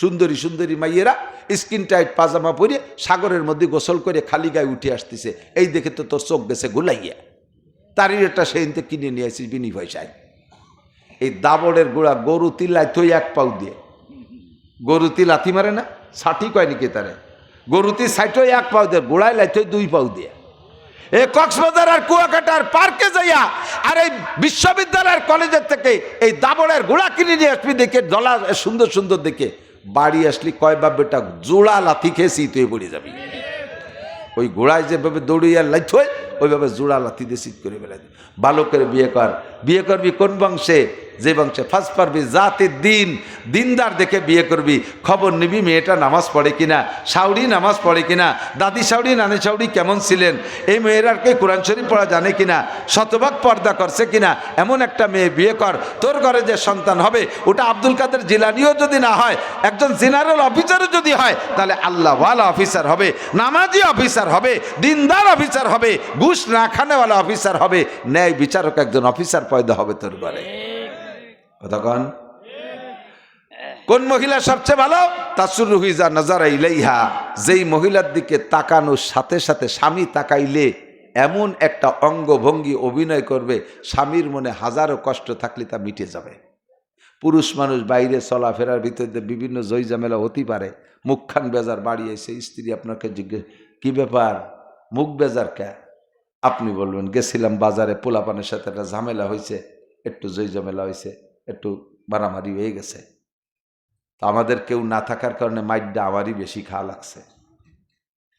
সুন্দরী সুন্দরী মাইয়েরা skin tight পাজামা পরে সাগরের মধ্যে গোসল করে খালি গায়ে উঠে আসতেছে। এই দেখে তো তোর চোখ গেছে গুলাইয়া। তারই একটা সেইতে কিনে নিয়ে আসিস বিনি পয়সায়। এই দাবড়ের গোড়া গরু তিলায় থই 1 পাউ দিয়ে। গরুতি লাথি মারে না, ষাটি কয় নাকি তারে? গরুতি সাইটো 1 পাউ দিয়ে, গোড়ায় লাইতে 2 পাউ দিয়ে। এ কক্সবাজার আর কুয়াকাটার পার্কে যাইয়া আর এই বিশ্ববিদ্যালয়ের কলেজের থেকে এই দাবড়ের গোড়া কিনে নিয়ে আসবি দেখে, দলা সুন্দর সুন্দর দেখে বাড়ি আসলি কয় বাব্বেটা জোড়া লাথি খেয়েছি তুই পড়ে যাবি। ওই ঘোড়ায় যেভাবে দৌড়িয়া লাইত হয় ওইভাবে জোড়া লাথি দিয়ে শীত করে বেলা। ভালো করে বিয়ে কর। বিয়ে করবি কোন বংশে? যে বংশে ফার্স্ট পারবি, জাতির দিন দিনদার দেখে বিয়ে করবি। খবর নিবি মেয়েটা নামাজ পড়ে কিনা, শাউরি নামাজ পড়ে কিনা, দাদি শাউরি নানি শাউরি কেমন ছিলেন, এই মেয়েরাকে কোরআন শরীফ পড়া জানে কিনা, শতভাগ পর্দা করছে কিনা। এমন একটা মেয়ে বিয়ে কর, তোর ঘরে যে সন্তান হবে ওটা আব্দুল কাদের জিলানিও যদি না হয়, একজন জেনারেল অফিসারও যদি হয়, তাহলে আল্লাহওয়ালা অফিসার হবে, নামাজি অফিসার হবে, দিনদার অফিসার হবে, ঘুষ না খানেওয়ালা অফিসার হবে, ন্যায় বিচারক একজন অফিসার পয়দা হবে তোর ঘরে। কতক্ষণ? কোন মহিলা সবচেয়ে ভালো? তাসুরুহিজা নাজারা ইলাইহা, যেই মহিলার দিকে তাকানোর সাথে সাথে স্বামী তাকাইলে এমন একটা অঙ্গভঙ্গি অভিনয় করবে, স্বামীর মনে হাজারো কষ্ট থাকলে তা মিটে যাবে। পুরুষ মানুষ বাইরে চলাফেরার ভিতরে বিভিন্ন জয়ঝামেলা হতে পারে। মুখখান বেজার বাড়ি এসে স্ত্রী আপনাকে জিজ্ঞেস, কি ব্যাপার মুখ বেজার কে? আপনি বলবেন, গেছিলাম বাজারে, পোলাপানের সাথে একটা ঝামেলা হয়েছে, একটু জয়ঝামেলা হয়েছে, একটু মারামারি হয়ে গেছে। তো আমাদের কেউ না থাকার কারণে মাইডটা আমারই বেশি খাওয়া লাগছে।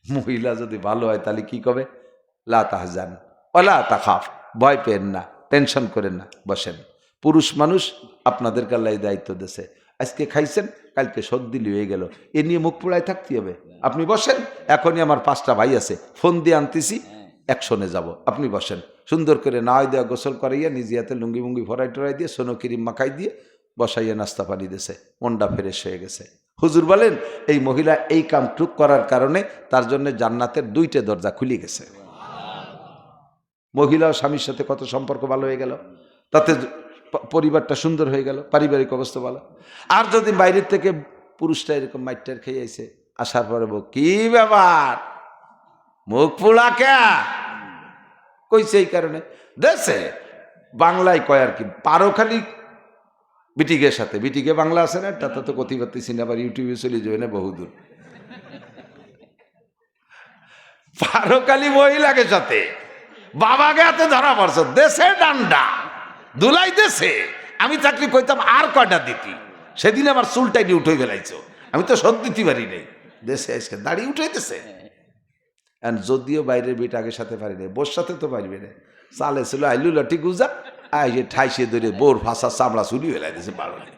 মহিলা যদি ভালো হয় তাহলে কি কবে? লা তাহজান ওয়ালা তাখাফ, ভয় পেন না, টেনশন করেন না, বসেন। পুরুষ মানুষ আপনাদেরকে আল্লাহ দায়িত্ব দিয়েছে, আজকে খাইছেন কালকে সর্দি হয়ে গেল, এ নিয়ে মুখ পোড়ায় থাকতে হবে। আপনি বসেন, এখনই আমার 5টা ভাই আছে, ফোন দিয়ে আনতেছি, অ্যাকশনে যাব, আপনি বসেন। সুন্দর করে নাওয়াই দেওয়া, গোসল করাইয়া, নিজে হাতে লুঙ্গি মুঙ্গি ভরাই টরাই দিয়ে, সোনো ক্রিম মাখাই দিয়ে বসাইয়া নাস্তা পানি দিয়েছে, মনটা ফ্রেশ হয়ে গেছে। হুজুর বলেন এই মহিলা এই কাম টুক করার কারণে তার জন্য জান্নাতের 2টে দরজা খুলে গেছে। মহিলা ও স্বামীর সাথে কত সম্পর্ক ভালো হয়ে গেল, তাতে পরিবারটা সুন্দর হয়ে গেল, পারিবারিক অবস্থা ভালো। আর যদি বাইরের থেকে পুরুষটা এরকম মাইটার খেয়ে আইছে, আসার পরে কি ব্যাপার মুখ পোড়া কে কইছে, এই কারণে দেশে বাংলায় কয় আর কি, পারো খালি বিটিকের সাথে, বিটিকে বাংলা আছে না, তাতে তো কথি পারতেছি না, আবার ইউটিউবে চলে যাবে না বহুদূর। পারো খালি মহিলাকে সাথে, বাবাকে হাতে ধরা পড়ছ, দেশে ডান্ডা দুলাই দেশে। আমি চাকরি কইতাম আর কয়টা দিতি, সেদিন আমার চুলটাই নিয়ে উঠে ফেলাইছো, আমি তো সদ দিতে পারি নাই, দেশে আজকে দাড়ি উঠাইতেছে। যদিও বাইরের বেটাকে সাথে পারি নাই, বোর সাথে তো পারবে না, চালে ছিল আইলু লাঠি গুজা, আইসে ঠাইসে ধরে বোর ফাঁসা চামড়া চুলি ফেলাই দিয়েছে বাড়ি।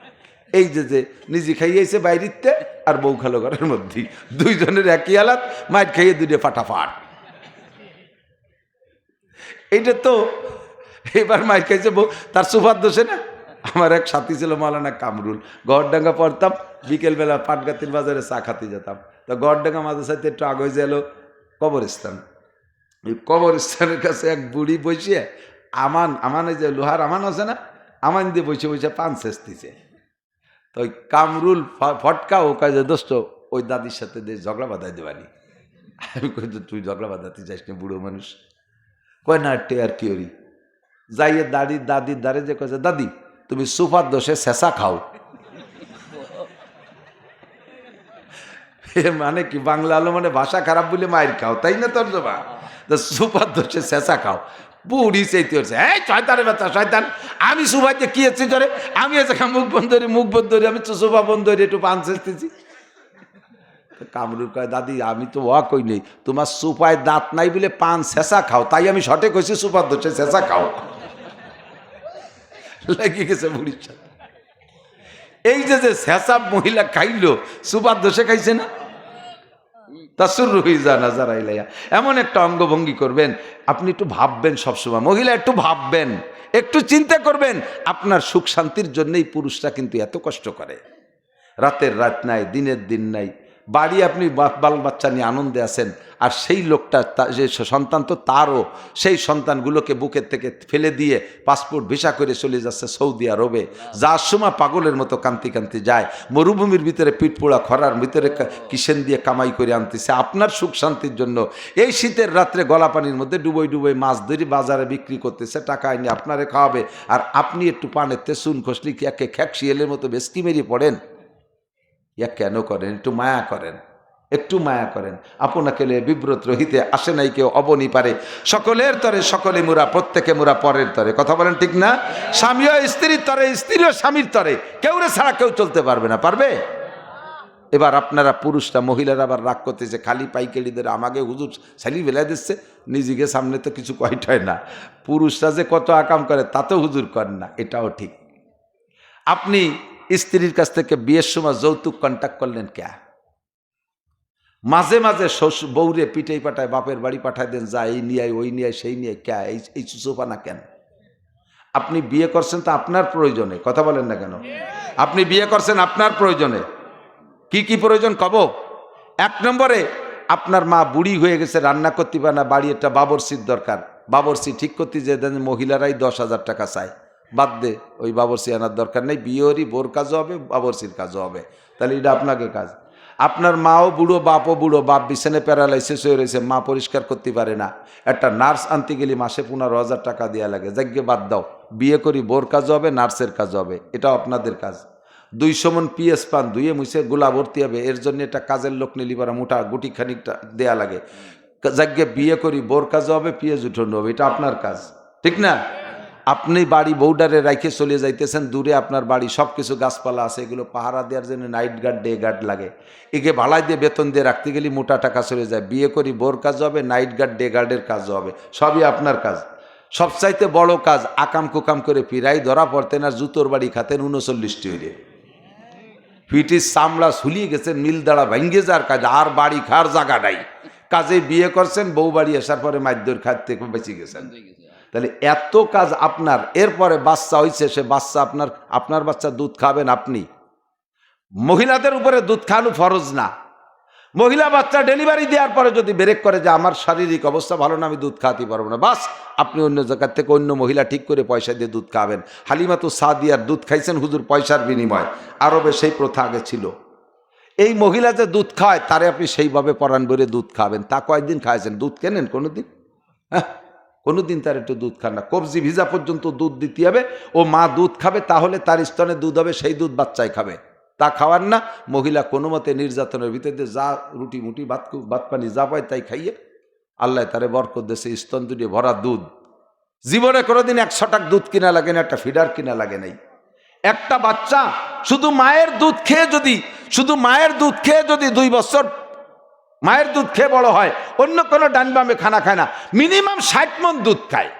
এই যে নিজে খাইয়েছে বাইরিতে আর বউ খালো ঘরের মধ্যে, দুইজনের একই আলাদ, মাইট খাইয়ে 2টে ফাটাফাট। এইটা তো এবার মাইট খাইছে বউ, তার সুফার দোষে না। আমার এক সাথী ছিল মাওলানা কামরুল, গড়ডাঙ্গা পড়তাম, বিকেলবেলা পাটগাতির বাজারে চা খাতে যেতাম। তো গড়ডাঙ্গা মাঝে সাথে একটু আগে যে এলো কবরস্থান, এই কবরস্থানের কাছে এক বুড়ি বসিয়ে আমান এই যে লোহার আমান আছে না, আমান দিয়ে বসে বসে পান ছেঁচতেছে। তো ওই কামরুল ফটকা ও কাজে দোস্ত ওই দাদির সাথে ঝগড়া বাঁধাই দেবানি। আমি কই তুই ঝগড়া বাঁধাতে চাইস না, বুড়ো মানুষ। কয় না টে আর কি ওরি যাইয়ে দাদির দ্বারে যে কয়েছে, দাদি তুমি সুপার দোষে শেষা খাও। মানে কি বাংলা আলো মানে ভাষা খারাপ বলে মায়ের খাও, তাই না? তোর জমা সুপার দোষে শেষা খাও। বুড়ি চাইতে হচ্ছে, এই শয়তানের ব্যথা শয়তান, আমি সুপাইতে কি এসছি ধরে, আমি এসে মুখ বন্ধ ধরি, আমি তো সুপা বন্ধ ধরি, একটু পান ছেঁচতেছি। কামরুল কয়, দাদি আমি তো কই নেই, তোমার সুপায় দাঁত নাই বলে পান শেষা খাও, তাই আমি শটে কইছি সুপার দোষে শেষা খাও। লেগে গেছে বুড়ির সাথে। এই যে শেষা মহিলা খাইলো, সুপার দোষে খাইছে না? তাসুরুহিজা নাজারা ইলাইহা, এমন একটা অঙ্গভঙ্গি করবেন, আপনি একটু ভাববেন সবসময়, মহিলা একটু ভাববেন, একটু চিন্তা করবেন, আপনার সুখ শান্তির জন্যই পুরুষরা কিন্তু এত কষ্ট করে। রাতের রাত নাই, দিনের দিন নাই, বাড়ি আপনি বাল বাচ্চা নিয়ে আনন্দে আছেন, আর সেই লোকটা যে সন্তান তো তারও, সেই সন্তানগুলোকে বুকের থেকে ফেলে দিয়ে পাসপোর্ট ভিসা করে চলে যাচ্ছে সৌদি আরবে, যার সময় পাগলের মতো কান্তি কান্তি যায়, মরুভূমির ভিতরে পিঠপোড়া খরার ভিতরে কিসেন দিয়ে কামাই করে আনতেছে আপনার সুখ শান্তির জন্য। এই শীতের রাত্রে গলা পানির মধ্যে ডুবোই ডুবোই মাছ ধরে বাজারে বিক্রি করতেছে, টাকা এনে আপনারে খাওয়াবে, আর আপনি একটু পানের তেসুন খসলি কি একে খ্যাকশিয়ালের মতো বেশকি মেরিয়ে পড়েন। ইয়া কেন করেন? একটু মায়া করেন, একটু মায়া করেন। আপনাকে বিব্রত রহিতে আসে নাই কেউ অবনি পারে, সকলের তরে সকলে মুরা, প্রত্যেকে মুরা পরের তরে। কথা বলেন ঠিক না? স্বামীও স্ত্রীর তরে, স্ত্রীও স্বামীর তরে, কেউ রে ছাড়া কেউ চলতে পারবে না। পারবে? এবার আপনারা পুরুষরা, মহিলারা আবার রাগ করতেছে, খালি পাইকারিদের আমাকে হুজুর ছালি বেলা দিচ্ছে, নিজেকে সামনে তো কিছু কয়টায় না। পুরুষরা যে কত আকাম করে তা তো হুজুর করেন না, এটাও ঠিক। আপনি স্ত্রীর কাছ থেকে বিয়ের সময় যৌতুক কন্ট্যাক্ট করলেন ক্যা? মাঝে মাঝে শ্বশুর বউরে পিটাই পাঠায়, বাপের বাড়ি পাঠায় দেন, যা এই নিয়ে ওই নিয়ে সেই নিয়ে, ক্যা এই চুচোপানা কেন? আপনি বিয়ে করছেন তো আপনার প্রয়োজনে, কথা বলেন না কেন? আপনি বিয়ে করছেন আপনার প্রয়োজনে। কি কি প্রয়োজন কব? 1 নম্বরে আপনার মা বুড়ি হয়ে গেছে, রান্না করতে পারে না, বাড়ি একটা বাবরসির দরকার, বাবরসি ঠিক করতে যে দেন মহিলারাই 10,000 টাকা চায়, বাদ দে, ওই বাবরসি আনার দরকার নেই, বিয়েরই বোর কাজও হবে, বাবরসির কাজও হবে, তাহলে এটা আপনাকে কাজ। আপনার মাও বুড়ো, বাপও বুড়ো, বাপ বিছানে প্যারালাইসিস হয়ে রয়েছে, মা পরিষ্কার করতে পারে না, একটা নার্স আনতে গেলে মাসে 15,000 টাকা দেওয়া লাগে, যাকে বাদ দাও, বিয়ে করি বোর কাজ হবে, নার্সের কাজ হবে, এটাও আপনাদের কাজ। 200 মন পিএস পান, ধুয়ে মুছে গোলা ভর্তি হবে, এর জন্য একটা কাজের লোক নিলি পারা মোটা গুটি খানিকটা দেয়া লাগে, যাকে বিয়ে করি বোর কাজ হবে, পিএস উঠানো হবে, এটা আপনার কাজ, ঠিক না? আপনি বাড়ি বউডারে রাইখে চলে যাইতেছেন দূরে, আপনার বাড়ি সব কিছু গাছপালা আছে, এগুলো পাহারা দেওয়ার জন্য নাইট গার্ড ডে গার্ড লাগে, একে ভাড়ায় দিয়ে বেতন দিয়ে রাখতে গেলে মোটা টাকা চলে যায়। বিয়ে করি বোর কাজ হবে, নাইট গার্ড ডে গার্ডের কাজ হবে, সবই আপনার কাজ। সবচাইতে বড় কাজ, আকাম কুকাম করে ফিরাই ধরা পড়তেন আর জুতোর বাড়ি খাতেন 39টি হইলে, পিটির চামড়া ঝুলিয়ে গেছেন, মিল দাঁড়া ভেঙ্গে যাওয়ার কাজ, আর বাড়ি খাওয়ার জায়গা নাই, কাজে বিয়ে করছেন, বউ বাড়ি আসার পরে মাইদ্যর খাত থেকে বেঁচে গেছেন, তাহলে এত কাজ আপনার। এরপরে বাচ্চা হয়েছে, সে বাচ্চা আপনার বাচ্চা দুধ খাবেন আপনি। মহিলাদের উপরে দুধ খাওয়ানো ফরজ না। মহিলা বাচ্চা ডেলিভারি দেওয়ার পরে যদি ব্রেক করে যে আমার শারীরিক অবস্থা ভালো না, আমি দুধ খাওয়াতে পারবো না, বাস আপনি অন্য জায়গার থেকে অন্য মহিলা ঠিক করে পয়সা দিয়ে দুধ খাবেন। হালিমা তো সাদিয়ার দুধ খাইছেন হুজুর পয়সার বিনিময়, আরবে সেই প্রথা আগে ছিল। এই মহিলা যে দুধ খায় তারে আপনি সেইভাবে পরাণ ভরে দুধ খাবেন। তা কয়েকদিন খাইছেন? দুধ কেনেন কোনোদিন? হ্যাঁ, কোনোদিন তার একটু দুধ খান না। কবজি ভিজা পর্যন্ত দুধ দিতে হবে, ও মা দুধ খাবে, তাহলে তার স্তনে দুধ হবে, সেই দুধ বাচ্চায় খাবে, তা খাওয়ার না। মহিলা কোনো মতে নির্যাতনের ভিতরে যা রুটি মুটি ভাত পানি যা পায় তাই খাইয়ে আল্লাহ তারে বরকত দেশে, স্তন দুটি ভরা দুধ। জীবনে কোনোদিন 100 টাকা দুধ কিনা লাগে না, একটা ফিডার কিনা লাগে নাই। একটা বাচ্চা শুধু মায়ের দুধ খেয়ে যদি 2 বছর মায়ের দুধ খেয়ে বড় হয়, অন্য কোনো ডান বামে খানা খায় না, মিনিমাম 60 মণ দুধ খায়।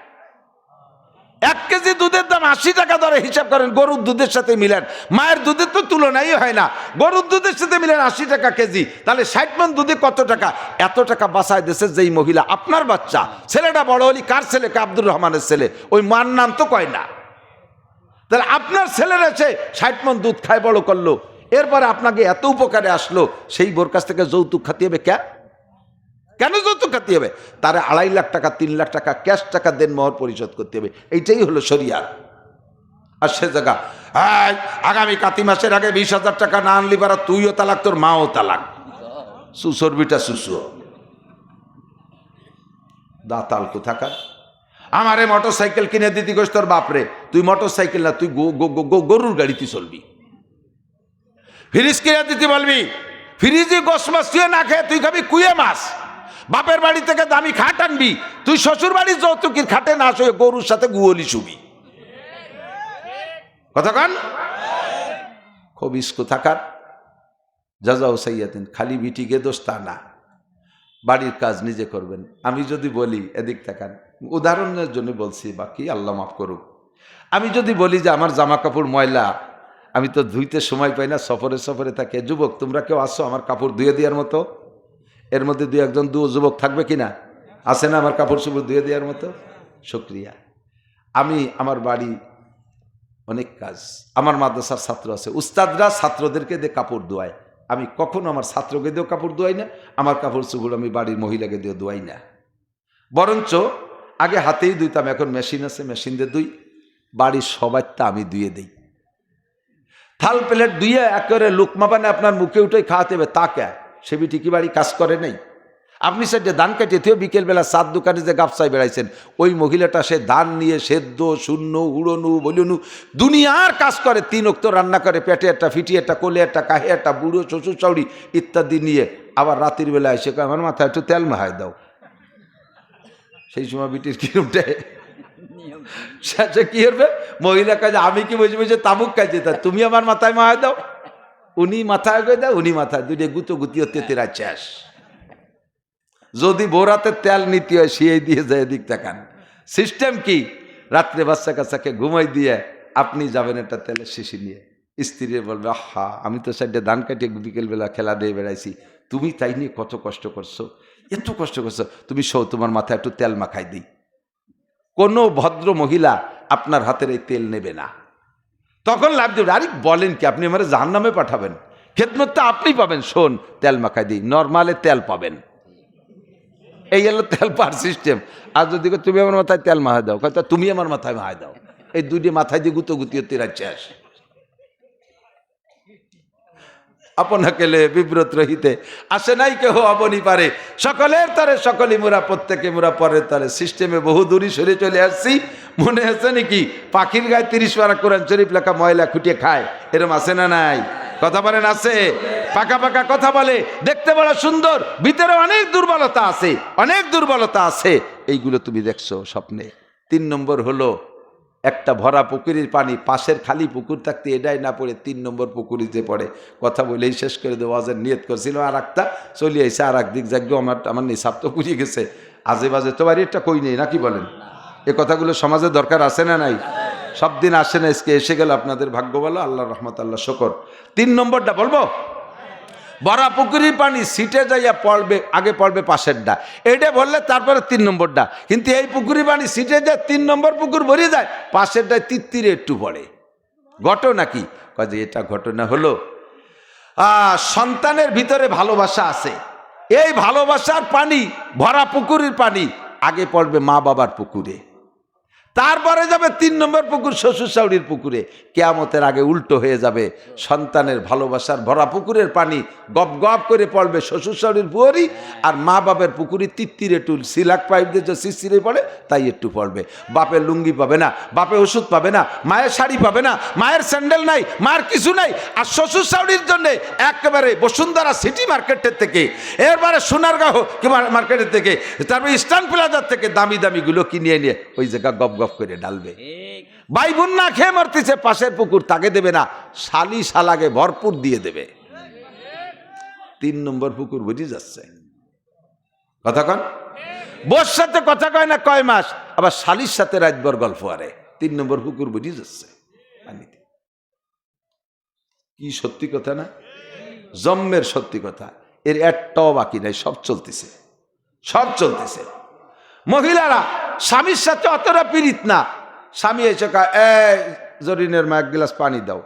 1 কেজি দুধের দাম 80 টাকা ধরে হিসাব করেন, গরুর দুধের সাথে মিলেন, মায়ের দুধের তো তুলনাই হয় না, গরুর দুধের সাথে মিলেন 80 টাকা কেজি, তাহলে 60 মণ দুধে কত টাকা? এত টাকা বাঁচায় দেশে যেই মহিলা। আপনার বাচ্চা ছেলেটা বড় হলি, কার ছেলে? আব্দুর রহমানের ছেলে, ওই মার নাম তো কয় না। তাহলে আপনার ছেলের এসে 60 মণ দুধ খায় বড় করলো, এরপরে আপনাকে এত উপকারে আসলো, সেই বোর কাছ থেকে যৌতুক খাতে হবে কেন যৌতুক খাতে হবে? তারা 2.5 লাখ টাকা 3 লাখ টাকা ক্যাশ টাকা দেন মোহর পরিশোধ করতে হবে, এইটাই হলো শরিয়াত। আর সে জায়গা আগামী কাতি মাসের আগে 20,000 টাকা না আনলি পারা, তুইও তালাক, তোর মাও তালাক, সুসরবিটা সুসু দাতাল কোথাকার। আমারে মোটর সাইকেল কিনে দিতি গোস তোর বাপরে, তুই মোটর সাইকেল না, তুই গরুর গাড়িতে চলবি। ফ্রিজ কিনে দিতে বলবি, ফ্রিজে গোস মাছ তুই না খেয়ে তুই খাবি কুয়ে মাছ। বাপের বাড়ি থেকে দামি খাট আনবি, তুই শ্বশুর বাড়ির যৌতুকের খাটে না শুয়ে গরুর সাথে গুয়লি শুবি। কথা কন খবিস কোথাকার। জাযাও সাইয়াতিন, খালি বিটিকে দোষ তা না, বাড়ির কাজ নিজে করবেন। আমি যদি বলি, এদিক তাকান, উদাহরণের জন্য বলছি, বাকি আল্লাহ মাফ করুক। আমি যদি বলি যে আমার জামা কাপড় ময়লা, আমি তো ধুইতে সময় পাই না, সফরে থাকে। যুবক তোমরা কেউ আসো আমার কাপড় ধুয়ে দেওয়ার মতো? এর মধ্যে 2-1 যুবক থাকবে কিনা? আছে না আমার কাপড় চোপড় ধুয়ে দেওয়ার মতো? শুকরিয়া। আমি আমার বাড়ি অনেক কাজ, আমার মাদ্রাসার ছাত্র আছে, উস্তাদরা ছাত্রদেরকে দিয়ে কাপড় ধোয়ায়, আমি কখনো আমার ছাত্রকে দিয়েও কাপড় ধোয়াই না, আমার কাপড় চোপড় আমি বাড়ির মহিলাকে দিয়েও ধোয়াই না। বরঞ্চ আগে হাতেই ধুইতাম, এখন মেশিন আছে, মেশিন দিয়ে ধুই। বাড়ির সবাই তা আমি ধুয়ে দিই। থাল প্লেট ধুয়ে একেবারে লুকমা বানে আপনার মুখে উঠে খাওয়াতে হবে, তা কে সে বিটি কি বাড়ি কাজ করে নাই? আপনি সাইডে ধান কাটিয়ে বিকেলবেলা চার দোকানে যে গাপসায় বেড়াইছেন, ওই মহিলাটা সে ধান নিয়ে সেদ্ধ শূন্য উড়নু বলুনু দুনিয়ার কাজ করে, 3 ওয়াক্ত রান্না করে, পেটে একটা ফিটি একটা কোলে একটা কাহে একটা বুড়ো শ্বশুর চাউড়ি ইত্যাদি নিয়ে আবার রাতের বেলা এসে আমার মাথায় একটু তেল মাহায় দাও। সেই সময় বিটির কি উঠে সে কি করবে? মহিলা কাজে আমি কি বুঝবো যে তাবুক কাজে, তা তুমি আমার মাথায় মাহায় দাও, উনি মাথায় গয়ে দাও, উনি মাথায়, দুইটা গুতো গুতি হতে তেরা শেষ। যদি বোরাতে তেল নিতে হয় সেই দিয়ে যায়, দিক তাকান। সিস্টেম কি? রাত্রে বাচ্চা কাচ্চাকে ঘুমাই দিয়ে আপনি যাবেন একটা তেলের শিশি নিয়ে, স্ত্রী বলবে আহা আমি তো সাইডে ধান কাটিয়ে বিকেলবেলা খেলা দিয়ে বেড়াইছি, তুমি তাই নিয়ে কত কষ্ট করছো, এত কষ্ট করছো, তুমি সৌ তোমার মাথায় একটু তেল মাখাই দিই। কোনো ভদ্র মহিলা আপনার হাতের এই তেল নেবে না। তখন লাভ দেবে, আরে বলেন কি আপনি আমার জাহান্নামে পাঠাবেন, খেদমতটা আপনি পাবেন, শোন তেল মাখাই দিই, নর্মালে তেল পাবেন। এই হলো তেল পাওয়ার সিস্টেম। আর যদি তুমি আমার মাথায় তেল মাহায় দাও, কথা তুমি আমার মাথায় মাহায় দাও, এই দুইটি মাথায় দিয়ে গুতো গুতিয়ে তেরাচ্ছে আস। আপনা কেলে বিব্রত রহিতে আসে নাই কেহ অবনি পারে, সকলের তরে সকলই মোরা, প্রত্যেকে মোরা পরের তরে। সিস্টেমে বহু দূরই সরে চলে আসছি। মনে আছে নাকি পাখির গায়ে 30 পারা কোরআন শরীফ লেখা ময়লা খুঁটিয়ে খায়, এরম আছে না নাই? কথা বলেন আছে? পাকা পাকা কথা বলে, দেখতে বড় সুন্দর, ভিতরে অনেক দুর্বলতা আছে, অনেক দুর্বলতা আছে। এইগুলো তুমি দেখছো স্বপ্নে। 3 নম্বর হলো একটা ভরা পুকুরের পানি, পাশের খালি পুকুর থাকতে এটাই না পড়ে 3 নম্বর পুকুরি যে পড়ে। কথা বলেই শেষ করে দেবো, আজের নিয়ত করছিল আর একটা চলে আইসে আর একদিক যাক, আমার নিসাব তো পুড়িয়ে গেছে, আজে বাজে তো বাড়ি একটা কই নেই, নাকি বলেন? এ কথাগুলো সমাজে দরকার আছে না নাই? সব দিন আসে না, আজকে এসে গেল, আপনাদের ভাগ্য বলো, আল্লাহর রহমত, আল্লাহ শকর। 3 নম্বরটা বলবো, বড়া পুকুরির পানি সিটে যাইয়া পড়বে, আগে পড়বে পাশেরটা, এটা বললে তারপরে 3 নম্বরটা। কিন্তু এই পুকুরি পানি সিটে যায়, 3 নম্বর পুকুর ভরে যায়, পাশেরটায় তিত্তিরে একটু পড়ে। ঘটনা কি? কাজে এটা ঘটনা হলো সন্তানের ভিতরে ভালোবাসা আছে, এই ভালোবাসার পানি, ভরা পুকুরের পানি আগে পড়বে মা বাবার পুকুরে, তারপরে যাবে 3 নম্বর পুকুর শ্বশুর শাশুড়ির পুকুরে। কিয়ামতের আগে উল্টো হয়ে যাবে, সন্তানের ভালোবাসার ভরা পুকুরের পানি গপ গপ করে পড়বে শ্বশুর শাশুড়ির পুকুরি, আর মা বাপের পুকুরি তিত্তিরে টুল সিলাক পাইপ দিয়ে যে শিশিরে পড়ে তাই একটু পড়বে। বাপের লুঙ্গি পাবে না, বাপে ওষুধ পাবে না, মায়ের শাড়ি পাবে না, মায়ের স্যান্ডেল নাই, মায়ের কিছু নাই। আর শ্বশুর শাশুড়ির জন্য একেবারে বসুন্ধরা সিটি মার্কেটের থেকে, এরবারে সোনারগাঁও মার্কেটের থেকে, তারপরে ইস্টার্ন প্লাজার থেকে দামি দামিগুলো কিনে নিয়ে ওই জায়গা গপ গপ করে ডালবে। ভাই বোন না খেয়ে মরতেছে, পাশের পুকুর তাকে দেবে না, শালি শালাকে ভরপুর দিয়ে দেবে। 3 নম্বর পুকুর বুঝে যাচ্ছে কথা কন, বোর সাথে কথা কয় না কয় মাস, আবার শালির সাথে রাতভর গল্প আরে। 3 নম্বর পুকুর বুঝে যাচ্ছে। কি সত্যি কথা না? জম্মের সত্যি কথা, এর একটাও বাকি নাই, সব চলতেছে, সব চলতেছে। মহিলারা স্বামীর সাথে অতটা পীড়িত না, স্বামী এসে কয় এই জরিনের মা 1 গ্লাস পানি দাও,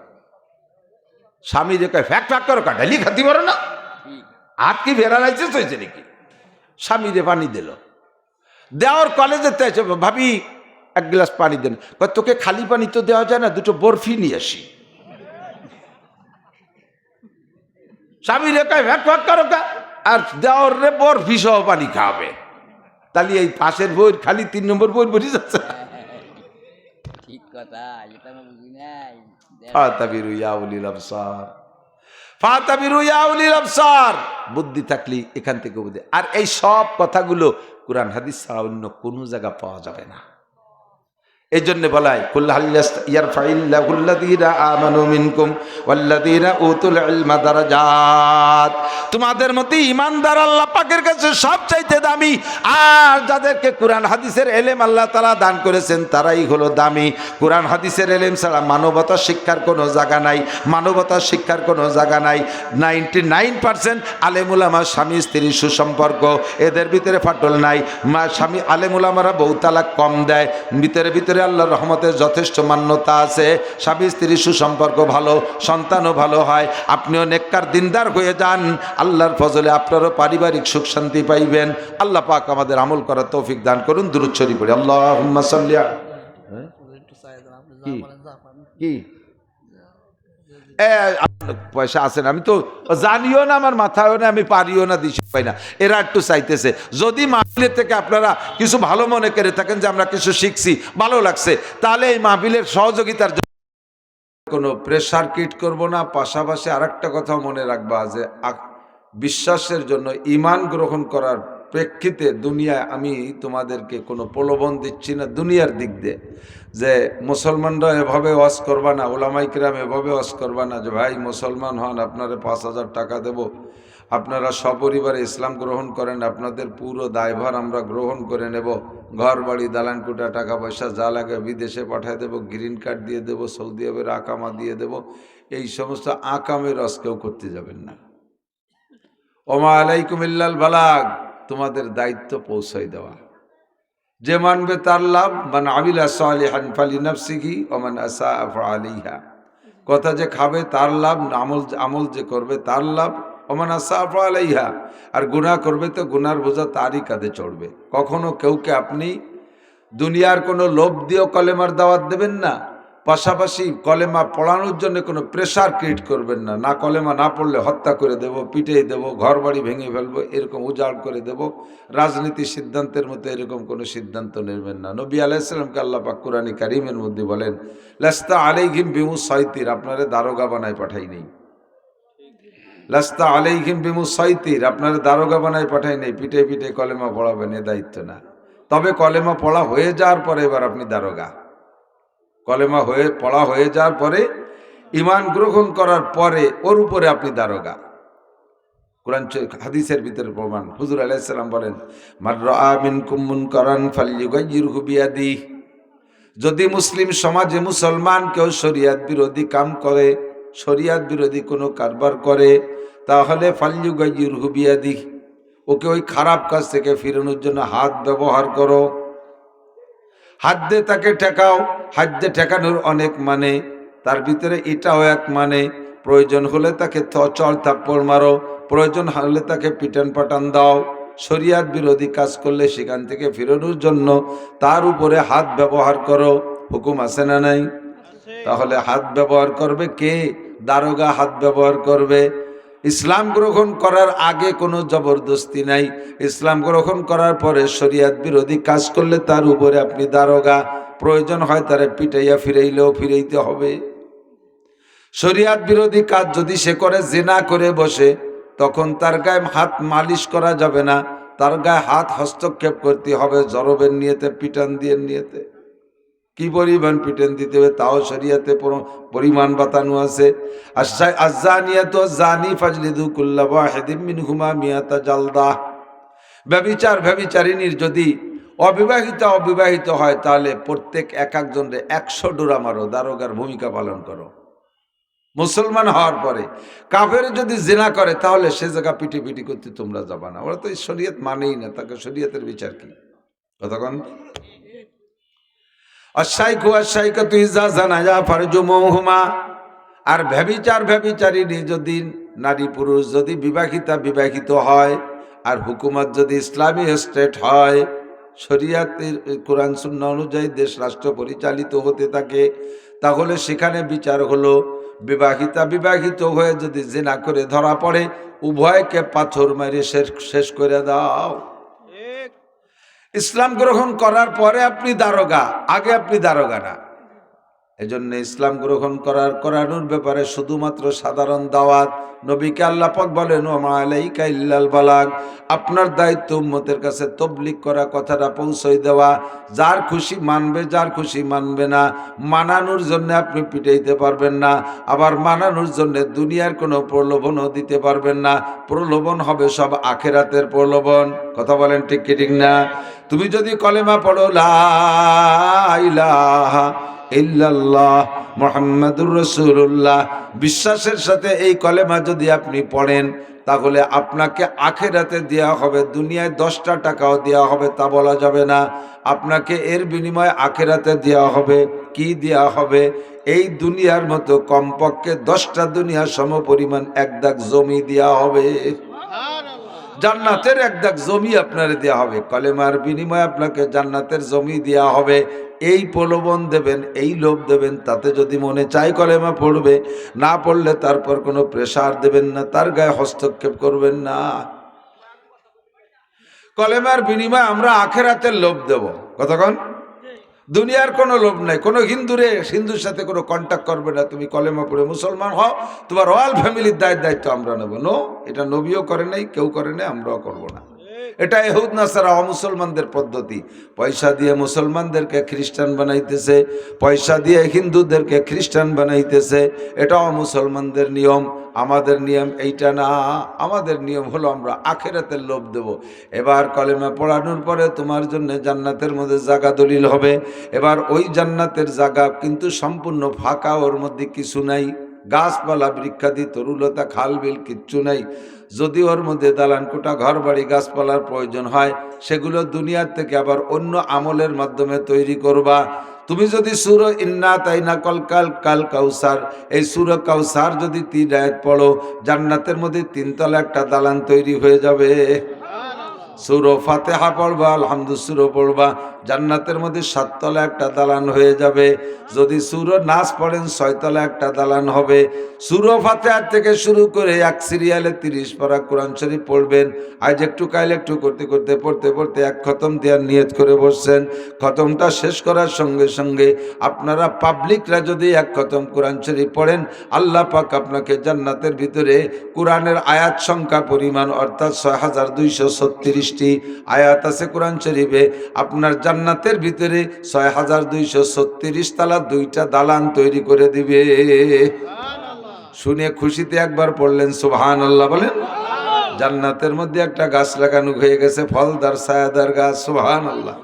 স্বামী যে কয় ফ্যাক ফ্যাক করো, কাটালি খাতি পারো না, হাত কি ভেড়া রাইছে হয়েছে নাকি? স্বামী রে পানি দিল, দেওয়ার কলেজে ভাবি 1 গ্লাস পানি দেন, তোকে খালি পানি তো দেওয়া যায় না, 2টো বরফি নিয়ে আসি। স্বামী রে কয় ফ্যাক ফ্যাক করো, আর দেওয়ার রে বরফি সহ পানি খাওয়াবে। তাহলে এই পাশের বইয়ের খালি 3 নম্বর বই বুঝে যাচ্ছে। ঠিক কথা, এটা আমি বুঝি নাই। ফাতাবিরু ইয়া উলিল আবসার, ফাতাবিরু ইয়া উলিল আবসার, বুদ্ধি থাকলে এখান থেকে বুঝে। আর এই সব কথাগুলো কুরআন হাদিস ছাড়া অন্য কোনো জায়গা পাওয়া যাবে না। এই জন্য বলাই কুল হাল ইয়ারফাইল্লাহুল্লাযীনা আমানু মিনকুম ওয়াল্লাযীনা উতুল ইলমা দারাজাত, তোমাদের মধ্যে ঈমানদার আল্লাহ পাকের কাছে সবচাইতে দামি, আর যাদেরকে কুরআন হাদিসের ইলম আল্লাহ তাআলা দান করেছেন তারাই হলো দামি। কুরআন হাদিসের ইলম ছাড়া মানবতা শিক্ষার কোনো জায়গা নাই, মানবতা শিক্ষার কোনো জায়গা নাই। 99% আলেম উলামা স্বামী স্ত্রীর সুসম্পর্ক, এদের ভিতরে ফাটল নাই। স্বামী আলেম উলামারা বহু তালাক কম দেয়, ভিতরে ভিতরে আল্লাহর রহমতে যথেষ্ট মান্যতা আছে, স্বামী স্ত্রীর সুসম্পর্ক ভালো, সন্তানও ভালো হয়, আপনিও নেককার দিনদার হয়ে যান, আল্লাহর ফজলে আপনারও পারিবারিক সুখ শান্তি পাইবেন। আল্লাহ পাক আমাদের আমল করার তৌফিক দান করুন। দুরূদ শরীফ পড়ি। আল্লাহুম্মা সাল্লি কি পয়সা আছে না, আমি তো জানিও না, আমার মাথায়ও না, আমি পারিও না, দিশে পাই না। এরা একটু চাইতেছে, যদি মাহফিলের থেকে আপনারা কিছু ভালো মনে করে থাকেন যে আমরা কিছু শিখছি, ভালো লাগছে, তাহলে এই মাহফিলের সহযোগিতার জন্য কোনো প্রেশার ক্রিয়েট করব না। পাশাপাশি আরেকটা কথা মনে রাখবা যে বিশ্বাসের জন্য ঈমান গ্রহণ করার প্রেক্ষিতে দুনিয়ায় আমি তোমাদেরকে কোনো প্রলোভন দিচ্ছি না দুনিয়ার দিক দিয়ে, যে মুসলমানরা এভাবে ওয়াজ করবা না, ওলামাই কিরাম এভাবে ওয়াজ করবা না যে ভাই মুসলমান হন, আপনারা 5,000 টাকা দেব, আপনারা সপরিবারে ইসলাম গ্রহণ করেন, আপনাদের পুরো দায়ভার আমরা গ্রহণ করে নেব, ঘর বাড়ি দালান কোটা টাকা পয়সা যা লাগে বিদেশে পাঠিয়ে দেব, গ্রিন কার্ড দিয়ে দেব, সৌদি আরবের আকামা দিয়ে দেব। এই সমস্ত আকামের রস কেউ করতে যাবেন না। ওমা আলাইকুম ইল্লাল বালাগ, তোমাদের দায়িত্ব পৌঁছাই দেওয়া। যে মানবে তার লাভ, মান আমিলা সালিহান ফালিনাফসিহি ওয়া মান আসাআ ফাআলাইহা। কথা যে খাবে তার লাভ, আমল যে করবে তার লাভ, ওয়া মান আসাআ ফাআলাইহা। আর গুনাহ করবে তো গুনার বোঝা তারই কাঁধে চড়বে। কখনো কেউকে আপনি দুনিয়ার কোনো লোভ দিয়েও কলেমার দাওয়াত দেবেন না, পাশাপাশি কলেমা পড়ানোর জন্য কোনো প্রেশার ক্রিয়েট করবেন না। না কলেমা না পড়লে হত্যা করে দেব, পিটিয়ে দেব, ঘর বাড়ি ভেঙে ফেলবো, এরকম উজাড় করে দেব, রাজনীতি সিদ্ধান্তের মতো এরকম কোনো সিদ্ধান্ত নেবেন না। নবী আলাইহিস সালামকে আল্লাহ পাক কুরআনে কারীমের মধ্যে বলেন, লাস্তা আলাইহিম বিমুসাইতির, আপনারে দারোগা বানায় পাঠাই নেই। লাস্তা আলাইহিম বিমুসাইতির, আপনারে দারোগা বানায় পাঠাই নেই, পিটে পিটে কলেমা পড়াবেন, এ দায়িত্ব না। তবে কলেমা পড়া হয়ে যাওয়ার পরে এবার আপনি দারোগা। কলেমা পড়া হয়ে যাওয়ার পরে, ঈমান গ্রহণ করার পরে ওর উপরে আপনি দারোগা। কোরআন হাদিসের ভিতরে প্রমাণ। হুজুর আলাইহিস সালাম বলেন, মান রাআ মিনকুম মুনকারান ফালইয়ুগাইয়িরহু বিয়াদিহি, যদি মুসলিম সমাজে মুসলমান কেউ শরিয়াত বিরোধী কাম করে, শরিয়াত বিরোধী কোনো কারবার করে, তাহলে ফালইয়ুগাইয়িরহু বিয়াদিহি, ওকে ওই খারাপ কাজ থেকে ফিরানোর জন্য হাত ব্যবহার করো। হাত দিয়ে তাকে ঠেকাও। হাত দিয়ে ঠেকানোর অনেক মানে, তার ভিতরে এটাও এক মানে, প্রয়োজন হলে তাকে চড় থাপ্পড় মারো, প্রয়োজন হলে তাকে পিটান পাটান দাও। শরিয়াত বিরোধী কাজ করলে সেখান থেকে ফিরানোর জন্য তার উপরে হাত ব্যবহার করো। হুকুম আছে না নাই? তাহলে হাত ব্যবহার করবে কে? দারোগা হাত ব্যবহার করবে। ইসলাম গ্রহণ করার আগে কোনো জবরদস্তি নাই, ইসলাম গ্রহণ করার পরে শরিয়াত বিরোধী কাজ করলে তার উপরে আপনি দারোগা। প্রয়োজন হয় তারে পিটাইয়া ফিরাইলেও ফিরাইতে হবে। শরিয়াত বিরোধী কাজ যদি সে করে, জিনা করে বসে, তখন তার গায়ে হাত মালিশ করা যাবে না, তার গায়ে হাত হস্তক্ষেপ করতে হবে জরবের নিয়েতে, পিটান দিয়ে নিয়েতে। কি পরিমাণ পিটেন দিতে হবে তাও শরিয়াতে পরিমাণ বাতানো আছে। আয-যানিয়াতু ওয়াজ-যানি ফাজলিদু কুল্লা ওয়াহিদিম মিনহুমা মিয়াতা জালদা। ব্যভিচারিণীর যদি অবিবাহিত হয়, তাহলে প্রত্যেক একজনের 100 ডোরা মারো। দারোগার ভূমিকা পালন করো মুসলমান হওয়ার পরে। কাফের যদি জিনা করে, তাহলে সে জায়গা পিটি করতে তোমরা যাবা না। ওরা তো এই শরিয়ত মানেই না, তাকে শরিয়তের বিচার কি? কতক্ষণ আর ব্যভিচারিণী যদি নারী পুরুষ যদি বিবাহিত হয়, আর হুকুমত যদি ইসলামী স্টেট হয়, শরিয়াতের কোরআন সুন্নাহ অনুযায়ী দেশ রাষ্ট্র পরিচালিত হতে থাকে, তাহলে সেখানে বিচার হলো বিবাহিত হয়ে যদি জিনা করে ধরা পড়ে, উভয়কে পাথর মেরে শেষ করে দাও। ইসলাম গ্রহণ করার পরে আপনি দারোগা, আগে আপনি দারোগা না। এজন্য ইসলাম গ্রহণ করানোর ব্যাপারে শুধুমাত্র সাধারণ দাওয়াত। নবীকে আল্লাহ পাক বলেন, ওয়া মা আলাইকা ইল্লাল বালাগ, আপনার দায়িত্ব উম্মতের কাছে তাবলীগ করা, কথাটা পৌঁছাই দেওয়া। যার খুশি মানবে, যার খুশি মানবে না। মানানোর জন্য আপনি পিটাইতে পারবেন না, আবার মানানোর জন্য দুনিয়ার কোনো প্রলোভনও দিতে পারবেন না। প্রলোভন হবে সব আখিরাতের প্রলোভন। কথা বলেন ঠিক কি ঠিক না? তুমি যদি কলেমা পড়ো লা ইলাহা ইল্লাল্লাহ মুহাম্মাদুর রাসূলুল্লাহ বিশ্বাসের সাথে এই কলেমা যদি আপনি পড়েন তাহলে আপনাকে আখিরাতে দেয়া হবে, দুনিয়ায় 10টা টাকাও দেওয়া হবে তা বলা যাবে না। আপনাকে এর বিনিময়ে আখিরাতে দেওয়া হবে। কি দেওয়া হবে? এই দুনিয়ার মতো কমপক্ষে 10টা দুনিয়া সম পরিমাণ এক দাগ জমি দেওয়া হবে। জান্নাতের এক দাগ জমি আপনারে দেওয়া হবে। কলেমার বিনিময়ে আপনাকে জান্নাতের জমি দেওয়া হবে। এই প্রলোভন দেবেন, এই লোভ দেবেন, তাতে যদি মনে চাই কলেমা পড়বে, না পড়লে তারপর কোনো প্রেসার দেবেন না, তার গায়ে হস্তক্ষেপ করবেন না। কলেমার বিনিময়ে আমরা আখিরাতের লোভ দেব। কতক্ষণ? দুনিয়ার কোনো লোভ নাই। কোনো হিন্দুর সাথে কোনো কন্ট্যাক্ট করবে না। তুমি কলেমা পড়ে মুসলমান হও, তোমার অল ফ্যামিলির দায়িত্ব আমরা নেব। নো, এটা নবীও করে নাই, কেউ করে নাই, আমরাও করবো না। এটা ইহুদ নাসারা অমুসলমানদের পদ্ধতি। পয়সা দিয়ে মুসলমানদেরকে খ্রিস্টান বানাইতেছে, পয়সা দিয়ে হিন্দুদেরকে খ্রিস্টান বানাইতেছে। এটা অমুসলমানদের নিয়ম। আমাদের নিয়ম এইটা না। আমাদের নিয়ম হলো আমরা আখিরাতের লোভ দেব। এবার কলেমা পড়ানোর পরে তোমার জন্য জান্নাতের মধ্যে জায়গা দলিল হবে। এবার ওই জান্নাতের জায়গা কিন্তু সম্পূর্ণ ফাঁকা, ওর মধ্যে কিছু নাই, গাছপালা বৃক্ষাদি তরুলতা খাল বিল কিচ্ছু নাই। যদি ওর মধ্যে দালান কোটা ঘর বাড়ি গাছপালার প্রয়োজন হয়, সেগুলো দুনিয়ার থেকে আবার অন্য আমলের মাধ্যমে তৈরি করবা। তুমি যদি সূরা ইন্না তাইনা কাল কাউসার, এই সূরা কাউসার যদি 3 আয়াত পড়ো, জান্নাতের মধ্যে 3 তলা একটা দালান তৈরি হয়ে যাবে। সূরা ফাতিহা পড়বা, আলহামদুলিল্লাহ পড়বা, জান্নাতের মধ্যে 7 তলা একটা দালান হয়ে যাবে। যদি সূরা নাস পড়েন 6 তলা একটা দালান হবে। সূরা ফাতিহা থেকে শুরু করে এক সিরিয়ালে 30 পারা কোরআন শরীফ পড়বেন। আজ একটু কাল একটু পড়তে এক খতম দেওয়ার নিয়ত করে বসছেন। খতমটা শেষ করার সঙ্গে সঙ্গে আপনারা পাবলিকরা যদি এক খতম কোরআন শরীফ পড়েন, আল্লাহ পাক আপনাকে জান্নাতের ভিতরে কোরআনের আয়াত সংখ্যা পরিমাণ অর্থাৎ 6236টি আয়াত আছে কোরআন শরীফে। আপনার জান্নাতের ভিতরে 6236 তালা 2টা দালান তৈরি করে দিবে। শুনে খুশিতে একবার পড়লেন সুবহানাল্লাহ বলেন। জান্নাতের মধ্যে একটা গাছ লাগানো হয়ে গেছে, ফলদার ছায়াদার গাছ। সুবহানাল্লাহ।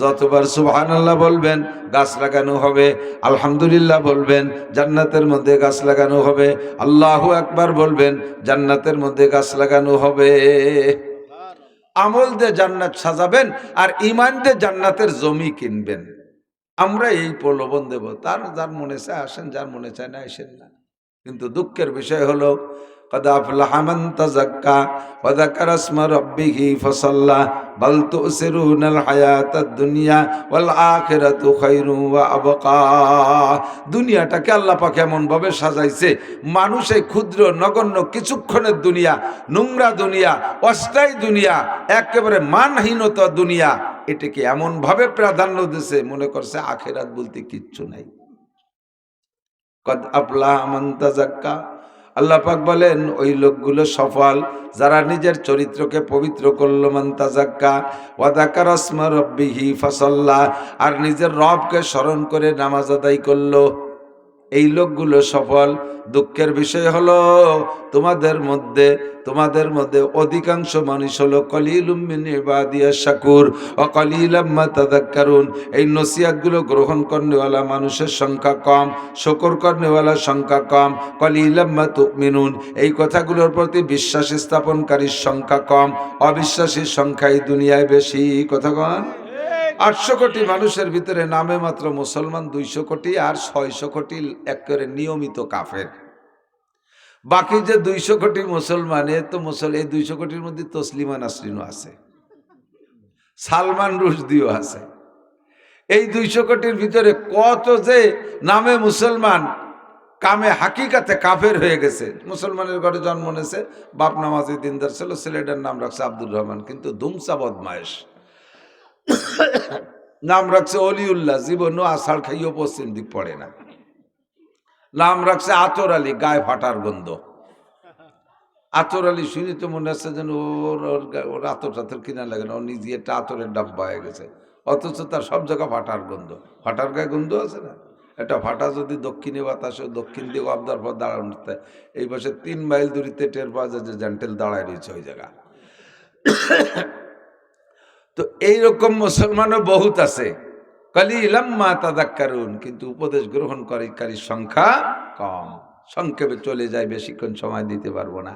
যতবার সুবহানাল্লাহ বলবেন গাছ লাগানো হবে, আলহামদুলিল্লাহ বলবেন জান্নাতের মধ্যে গাছ লাগানো হবে, আল্লাহু আকবার বলবেন জান্নাতের মধ্যে গাছ লাগানো হবে। আমল দিয়ে জান্নাত সাজাবেন আর ঈমান দিয়ে জান্নাতের জমি কিনবেন। আমরা এই প্রলোভন দেব। যার মনে চায় আসেন, যার মনে চায় না আসেন না। কিন্তু দুঃখের বিষয় হলো قد أفلح من تزكى وذكر اسم ربه فصلى بل تؤثرون الحياة الدنيا والآخرة خير وأبقى। দুনিয়াটাকে আল্লাহ পাক এমন ভাবে সাজাইছে, মানুষ এই ক্ষুদ্র নগণ্য কিছুক্ষণের দুনিয়া, নোংরা দুনিয়া, অস্থায়ী দুনিয়া, একেবারে মানহীনতা দুনিয়া, এটাকে এমন ভাবে প্রাধান্য দিয়েছে মনে করছে আখিরাত বলতে কিচ্ছু নাই। কদ আফলাহ মান তাযাক্কা, আল্লাহ পাক বলেন ওই লোকগুলো সফল যারা নিজের চরিত্রকে পবিত্র করলো। মান তাযাক্কা ওয়া যাকারা ইসমা রাব্বিহি ফাসাল্লা, আর নিজের রবকে স্মরণ করে নামাজ আদায় করলো, এই লোকগুলো সফল। দুঃখের বিষয় হলো তোমাদের মধ্যে অধিকাংশ মানুষ হলো কলিলুম মিন ইবাদিয়াশ শাকুর ওয়া কলিলাম মা তাযাক্কারুন। এই নসিহতগুলো গ্রহণ করনেওয়ালা মানুষের সংখ্যা কম, শুকর করনেওয়ালা সংখ্যা কম। কলিলাম মা তুমিনুন, এই কথাগুলোর প্রতি বিশ্বাস স্থাপনকারীর সংখ্যা কম, অবিশ্বাসীর সংখ্যাই দুনিয়ায় বেশি। কথা কন। 800 কোটি মানুষের ভিতরে নামে মাত্র মুসলমান 200 কোটি, আর 600 কোটি একেবারে নিয়মিত কাফের। বাকি যে 200 কোটি মুসলমান, এই 200 কোটির মধ্যে তসলিমা নাসরিনও আছে, সালমান রুশদিও আছে। এই 200 কোটির ভিতরে কত যে নামে মুসলমান, কামে হাকিকাতে কাফের হয়ে গেছে। মুসলমানের ঘরে জন্ম নিয়েছে, বাপ নামাজি দিনদার ছিল, ছেলেটার নাম রাখছে আব্দুর রহমান, কিন্তু ধুমসা বদমায়েশ। নাম রাখছে অলিউল্লাহ, জীবনও আষাঢ় খাইও পশ্চিম দিক পড়ে না। নাম রাখছে আতর আলী, গায়ে ফাটার গন্ধ। আতর আলী শুনি তো মনে হচ্ছে যেন ওর আতর টাতর কিনা লাগে না, ও নিজে একটা আতরের ডাব্বা হয়ে গেছে, অথচ তার সব জায়গা ফাটার গন্ধ। ফাটার গায়ে গন্ধ আছে না, এটা ফাটা যদি দক্ষিণে বাতাসে দক্ষিণ দিকে আবদার পর দাঁড়ানো, এই পাশে 3 মাইল দূরিতে টের পাওয়া যায় যে জেন্টেল দাঁড়ায় রয়েছে ওই জায়গা। তো এইরকম মুসলমানও বহুত আছে, কালিলাম মা তাযাক্কারুন, কিন্তু উপদেশ গ্রহণকারীর সংখ্যা কম। সংক্ষেপে চলে যায়, বেশিক্ষণ সময় দিতে পারবো না।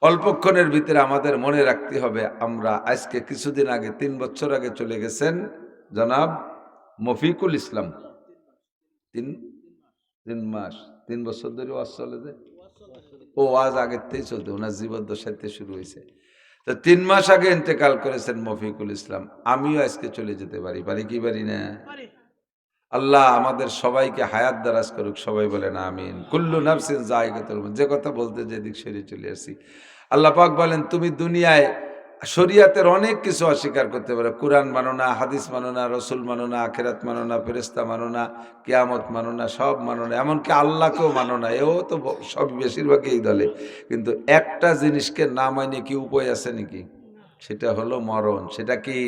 অল্পক্ষণের ভিতরে আমাদের মনে রাখতে হবে, আমরা আজকে কিছুদিন আগে 3 বছর আগে চলে গেছেন জনাব মফিকুল ইসলাম। তিন 3 মাস, 3 বছর ধরে ওয়াজ চলে যায়। ও আজ আগের থেকেই চলতে, ওনার জীবদ্দশাতে শুরু হয়েছে। তো 3 মাস আগে ইন্তেকাল করেছেন মফিকুল ইসলাম। আমিও আজকে চলে যেতে পারি, পারি কি পারি না? আল্লাহ আমাদের সবাইকে হায়াত দারাজ করুক, সবাই বলেন আমিন। কুল্লু নাফসিন যায়কাতুল মউত। যে কথা বলতে যেদিক সরে চলে আসি, আল্লাহ পাক বলেন তুমি দুনিয়ায় শরিয়াতের অনেক কিছু অস্বীকার করতে পারো, কোরআন মানো না, হাদিস মানো না, রসুল মানো না, আখেরাত মানো না, ফেরেশতা মানো না, কিয়ামত মানো না, সব মানো না, এমনকি আল্লাহকেও মানো না। এও তো সব বেশিরভাগই এই দলে। কিন্তু একটা জিনিসকে না মানে কি উপায় আছে নাকি? সেটা হলো মরণ। সেটা কি?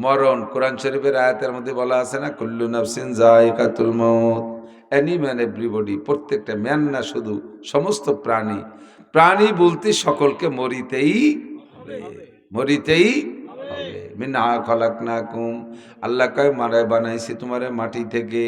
মরণ। কোরআন শরীফের আয়াতের মধ্যে বলা আছে না, কুল্লু নাফসিন যায়কাতুল মউত। এনি ম্যান এভরিবডি, প্রত্যেকটা ম্যান না শুধু, সমস্ত প্রাণী। প্রাণী বলতে সকলকে মরিতেই হবে, মরিতেই হবে। মিনহা খলাকনাকুম, আল্লাহ কয় মারায় বানাইছি তোমারে মাটি থেকে,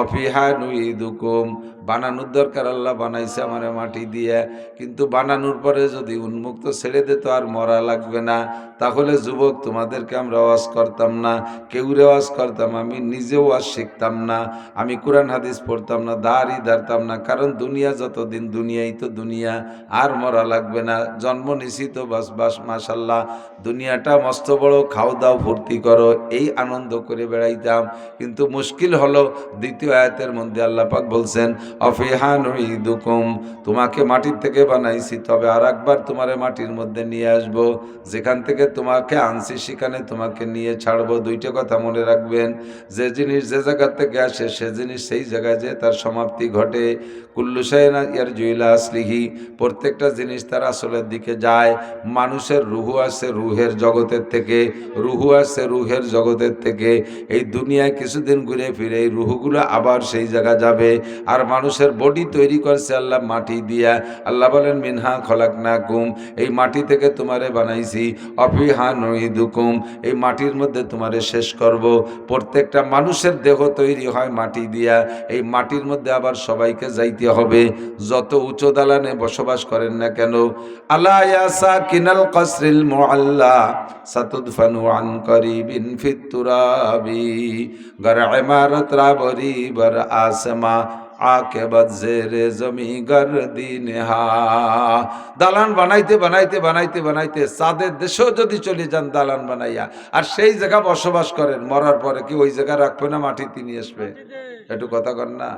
অফিহা নুইদুকুম, বানানোর দরকার, আল্লাহ বানাইছে আমারে মাটি দিয়ে, কিন্তু বানানোর পরে যদি উন্মুক্ত ছেড়ে দিত আর মরা লাগবে না, তাহলে যুবক তোমাদেরকে আমরা ওয়াজ করতাম না, কেউ রেওয়াজ করতাম, আমি নিজেও ওয়াজ শিখতাম না, আমি কোরআন হাদিস পড়তাম না, দাড়ি ধারতাম না, কারণ দুনিয়া যতদিন দুনিয়াই তো দুনিয়া, আর মরা লাগবে না, জন্ম নিছি তো বাস বাস মাশাল্লাহ, দুনিয়াটা মস্ত বড়, খাও দাও ফুর্তি করো, এই আনন্দ করে বেড়াইতাম। কিন্তু মুশকিল হলো দ্বিতীয় আয়াতের মধ্যে আল্লাহ পাক বলছেন অফিহা নুইদুকুম, তোমাকে মাটির থেকে বানাইছি, তবে আর একবার তোমারে মাটির মধ্যে নিয়ে আসবো, যেখান থেকে তোমাকে আনছি সেখানে তোমাকে নিয়ে ছাড়বো। দুইটা কথা মনে রাখবেন, যে জিনিস যে জায়গা থেকে আসে সে জিনিস সেই জায়গায় যে তার সমাপ্তি ঘটে। কুল্লু শাইইন ইয়ারজু ইলা আসলিহি, প্রত্যেকটা জিনিস তার আসলের দিকে যায়। মানুষের রুহু আসে রুহের জগতের থেকে, রুহু আসে রুহের জগতের থেকে। এই দুনিয়ায় কিছুদিন ঘুরে ফিরে এই রুহুগুলো আবার সেই জায়গা যাবে। আর মানুষের বডি তৈরি করছে আল্লাহ মাটি দিয়া। আল্লাহ বলেন মিনহা খলাকনাকুম, এই মাটি থেকে তোমারে বানাইছি, অফিহা নুইদুকুম, এই মাটির মধ্যে তোমারে শেষ করব। প্রত্যেকটা মানুষের দেহ তৈরি হয় মাটি দিয়া, এই মাটির মধ্যে আবার সবাইকে যাইতে হবে, যত উচ্চ দালানে বসবাস করেন না কেন। আলা ইয়া সাকিনাল কসরিল মুআল্লা সাতুদফানু আন করিবিন ফিত তুরাবি, গর ইমারত রাবরি বর আসমা আকেবাত জেরে জমি গর্দিনহা। দালান বানাইতে বানাইতে বানাইতে বানাইতে চাঁদের দেশেও যদি চলে যান দালান বানাইয়া, আর সেই জায়গা বসবাস করেন, মরার পরে কি ওই জায়গা রাখবে না মাটিতে নিয়ে আসবে? একটু কথা কর না,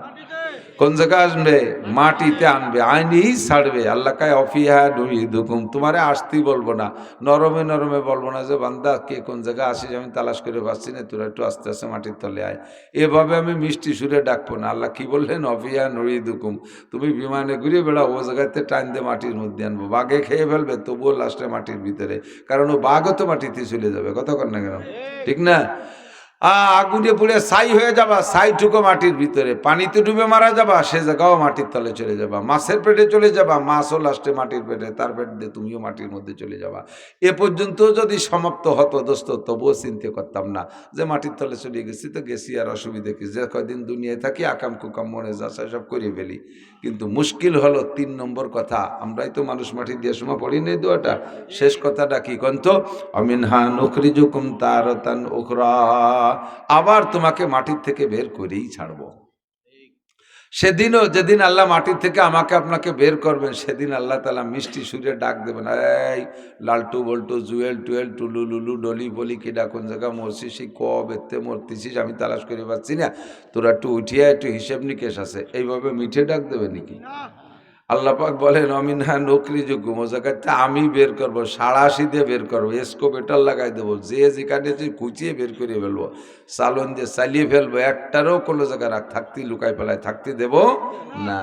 কোন জায়গা আসবে? মাটিতে আনবে, আইনেই ছাড়বে। আল্লাহ কায় অফিহা নুইদুকুম, তোমারে আসতেই বলবো না, নরমে নরমে বলবো না যে বান্দা কে কোন জায়গায় আসিস আমি তালাশ করে পাচ্ছি না, তোরা একটু আস্তে আস্তে মাটির তলে আয়, এভাবে আমি মিষ্টি সুরে ডাকবো না। আল্লাহ কি বললেন? অফিহা নুইদুকুম, তুমি বিমানে ঘুরে বেড়াও, ও জায়গাতে টাইম দিয়ে মাটির মধ্যে আনবো, বাঘে খেয়ে ফেলবে তবুও লাস্টে মাটির ভিতরে, কারণ ও বাঘও তো মাটিতে চলে যাবে। কথা কর না কেন? ঠিক না? আগুনে পুড়ে ছাই হয়ে যাবা, ছাইটুকু মাটির ভিতরে, পানিতে ডুবে মারা যাবা, সে জায়গাও মাটির তলে চলে যাবা, মাছের পেটে চলে যাবা, মাছও লাস্টে মাটির পেটে, তার পেট দিয়ে তুমিও মাটির মধ্যে চলে যাবা। এ পর্যন্ত যদি সমাপ্ত হতো দোস্ত, তবুও চিন্তা করতাম না যে মাটির তলে চলে গেছি তো গেছি, আর অসুবিধা কি, যে কয়দিন দুনিয়ায় থাকি আকাম কুকাম মনে যাচ্ছে সব করে ফেলি। কিন্তু মুশকিল হলো 3 নম্বর কথা, আমরাই তো মানুষ মাটি দিয়ে সময় পড়ি নেই দোয়াটা, শেষ কথাটা কি কন্ত, অমিনহা নুখরিজুকুম তারাতান উখরা, আবার তোমাকে মাটির থেকে বের করেই ছাড়বো। সেদিনও যেদিন আল্লাহ মাটির থেকে আমাকে আপনাকে বের করবেন, সেদিন আল্লাহ তাআলা মিষ্টি সুরে ডাক দেবেন, এই লালটু বল্টু জুয়েল টুয়েল টুলু লুলু ডলি বলি কেডা কোন জায়গা মরছিস, কবেতে মরতেছিস আমি তালাশ করে পাচ্ছি না, তোরা একটু উঠিয়া একটু হিসেব নিকেশ আছে, এইভাবে মিঠে ডাক দেবে নাকি? আল্লাহ পাক বলেন অমিনহা নকরিজুকুম, ও জায়গাতে আমি বের করবো, সাড়াশি দিয়ে বের করবো, এসকোপেটার লাগাই দেবো, যে যেখানে কুচিয়ে বের করে ফেলবো, চালন দিয়ে চালিয়ে ফেলবো, একটারও কোনো জায়গা থাকতে লুকাই ফেলায় থাকতে দেব না।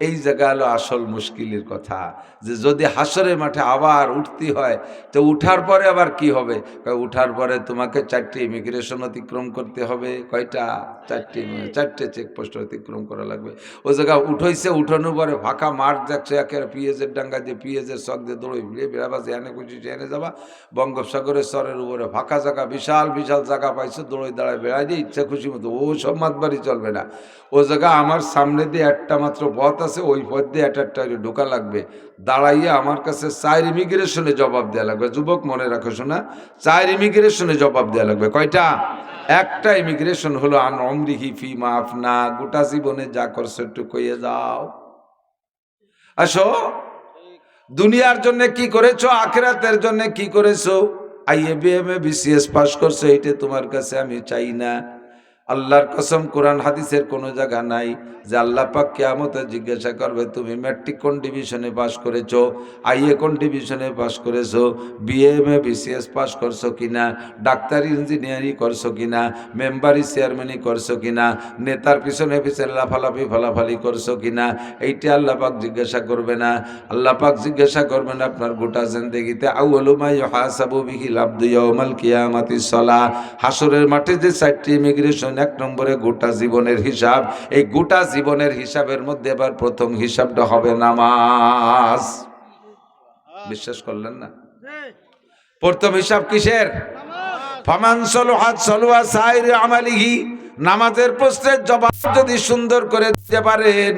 এই জায়গা হলো আসল মুশকিলের কথা, যে যদি হাসরের মাঠে আবার উঠতে হয় তো উঠার পরে আবার কি হবে? উঠার পরে তোমাকে 4টে ইমিগ্রেশন অতিক্রম করতে হবে। কয়টা? 4টে চেকপোস্ট অতিক্রম করা লাগবে। ওই জায়গা উঠাইছে, উঠানোর পরে ফাঁকা মাঠ যাচ্ছে, একেবারে পিএজের ডাঙ্গা দিয়ে পিএজের চক দিয়ে দৌড়ে ভিড়ে বেড়াবাজে এনে খুশি এনে যাবা। বঙ্গোপসাগরের স্তরের উপরে ফাঁকা জায়গা, বিশাল বিশাল জায়গা পাইছে, দৌড়ে দাঁড়ায় বেড়াই দিয়ে ইচ্ছা খুশি মতো। ও সব মাতবাড়ি চলবে না। ও জায়গা আমার সামনে দিয়ে একটা মাত্র পথ আছে, ওই পথ দিয়ে একটা ঢোকা লাগবে। দাঁড়াইয়া আমার কাছে 4 ইমিগ্রেশনে জবাব দেওয়া লাগবে। যুবক মনে রাখো শোনা, 4 ইমিগ্রেশনে জবাব দেওয়া লাগবে। কয়টা? একটা ইমিগ্রেশন হলো আন অমরিহি ফি মাফ না, গোটা জীবনে যা করছো একটু কইয়ে যাও। আসো, দুনিয়ার জন্য কি করেছো, আখিরাতের জন্য কি করেছো? আইএ বিএমএ বিসিএস পাস করছো, এইটা তোমার কাছে আমি চাই না। আল্লাহর কসম, কোরআন হাদিসের কোনো জায়গা নাই যে আল্লাহ পাক কিয়ামতে জিজ্ঞাসা করবে তুমি ম্যাট্রিক কোন ডিভিশনে পাস করেছো, আইএ কোন ডিভিশনে পাস করেছো, বিএমএ বিসিএস পাস করছো কিনা, ডাক্তারি ইঞ্জিনিয়ারিং করছো কিনা, মেম্বারি চেয়ারম্যানই করছো কিনা, নেতার পিছনে পিছনে লাফালাফি ফালাফালি করছো কিনা, এইটা আল্লাহ পাক জিজ্ঞাসা করবে না। আল্লাহ পাক জিজ্ঞাসা করবেন আপনার গোটা জিন্দেগিতে আউয়ালু মা ইউহাসাবু বিহিল আবদু ইয়াউমাল কিয়ামাতিস সালাহ। হাসরের মাঠে যে 4টি ইমিগ্রেশন, 1 নম্বরে গোটা জীবনের হিসাব। এই গোটা জীবনের হিসাবের মধ্যে এবার প্রথম হিসাবটা হবে নামাজ। বিশ্বাস করলেন না? প্রথম হিসাব কিসের? ফামান সালাহাত সালাহা সাইরি আমালিহি। নামাজের প্রশ্নের জবাব যদি সুন্দর করে দিতে পারেন,